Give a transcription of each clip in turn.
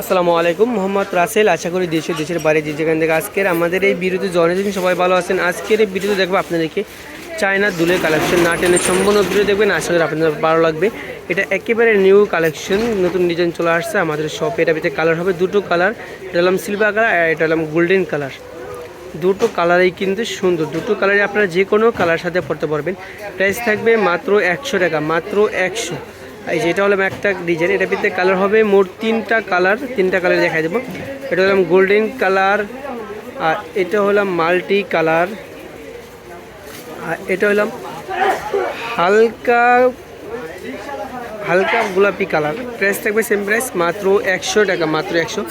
আসসালামু আলাইকুম, মোহাম্মদ রাসেল। আশা করি দেশের বাইরে যে যেখান থেকে আজকের আমাদের এই ভিডিওতে জয়েন হয়েছেন সবাই ভালো আছেন। আজকের এই ভিডিওতে দেখবো আপনাদেরকে চায়না দুলের কালেকশন, না টেনে সম্পূর্ণ ভিডিও দেখবেন, আশা করি আপনাদের ভালো লাগবে। এটা একেবারে নিউ কালেকশন, নতুন ডিজাইন চলে আসছে আমাদের শপে। এটা ভিতরে কালার হবে দুটো কালার, এটা হলাম সিলভার কালার আর এটা হলাম গোল্ডেন কালার। দুটো কালারই কিন্তু সুন্দর, দুটো কালারই আপনারা যে কোনো কালার সাথে পরতে পারবেন। প্রাইস থাকবে মাত্র 100 টাকা, মাত্র 100। এই যে এটা হলো একটা ডিজাইন, এটা ভিতরে কালার হবে মোট তিনটা কালার দেখাই দেবো। এটা হলাম গোল্ডেন কালার, আর এটা হলাম মাল্টি কালার, আর এটা হলাম হালকা হালকা গোলাপি কালার। প্রাইস থাকবে সেম প্রাইস, মাত্র 100 টাকা, মাত্র 100।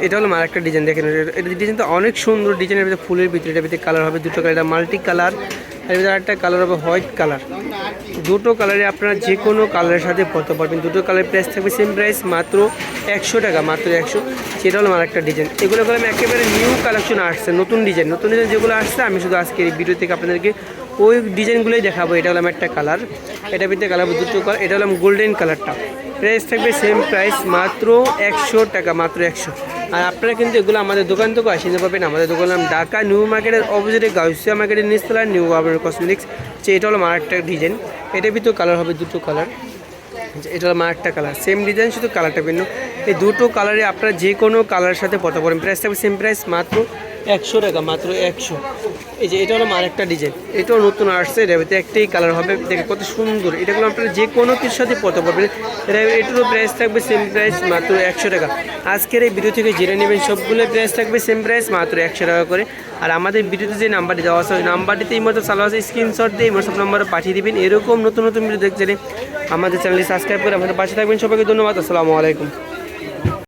এটা হলো আরেকটা ডিজাইন, দেখেন এটা ডিজাইনটা অনেক সুন্দর ডিজাইনের ভিতরে ফুলের ভিতরে। এটার ভিতরে কালার হবে দুটো কালার, এটা মাল্টি কালার, আর ভিতরে আরেকটা কালার হবে হোয়াইট কালার। দুটো কালারে আপনারা যে কোনো কালারের সাথে পরতে পারবেন। দুটো কালারের প্রাইস থাকবে সেম প্রাইস, মাত্র 100 টাকা, মাত্র 100। সেটা হলো আরেকটা ডিজাইন। এগুলো আমি একেবারে নিউ কালেকশন আসছে, নতুন ডিজাইন যেগুলো আসছে আমি শুধু আজকের এই ভিডিও থেকে আপনাদেরকে ওই ডিজাইনগুলোই দেখাবো। এটা হলাম একটা কালার, এটার ভিতরে কালার হবে দুটো কালার। এটা হলাম গোল্ডেন কালারটা, প্রাইস থাকবে সেম প্রাইস, মাত্র 100 টাকা, মাত্র 100। আর আপনারা কিন্তু এগুলো আমাদের দোকান থেকে আসে নিতে পারবেন। আমাদের দোকান নাম ঢাকা নিউ মার্কেটের অপোজিটে গাউসিয়া মার্কেটের নিচতলায় নিউ আবার কসমেটিক্স। এটা হলো আরেকটা ডিজাইন, এটার ভিতরে কালার হবে দুটো কালার। এটা হলো আরেকটা কালার, সেম ডিজাইন শুধু কালারটা ভিন্ন। এই দুটো কালারে আপনারা যে কোনো কালারের সাথে পরতে পারেন। প্রাইস থাকবে সেম প্রাইস, মাত্র 100 টাকা, মাত্র 100। এই যে এটা হলো আরেকটা ডিজাইন, এটাও নতুন আসছে। এটার ভিতরে একটাই কালার হবে, দেখে কত সুন্দর। এটাগুলো আপনারা যে কোনো কিছুর সাথে পরতে পারবেন। এটারও প্রাইস থাকবে সেম প্রাইস, মাত্র 100 টাকা। আজকের এই ভিডিও থেকে জেনে নেবেন সবগুলো প্রাইস থাকবে সেম প্রাইস, মাত্র 100 টাকা করে। আর আমাদের ভিডিওতে যে নাম্বারটি দেওয়া আছে ওই নাম্বারটিতে এই মতো চালু আছে, স্ক্রিনশট দিয়ে হোয়াটসঅ্যাপ নাম্বারে পাঠিয়ে দেবেন। এরকম নতুন নতুন ভিডিও দেখতে আমাদের চ্যানেলটি সাবস্ক্রাইব করে আমাদের পাশে থাকবেন। সবাইকে ধন্যবাদ, আসসালামু আলাইকুম।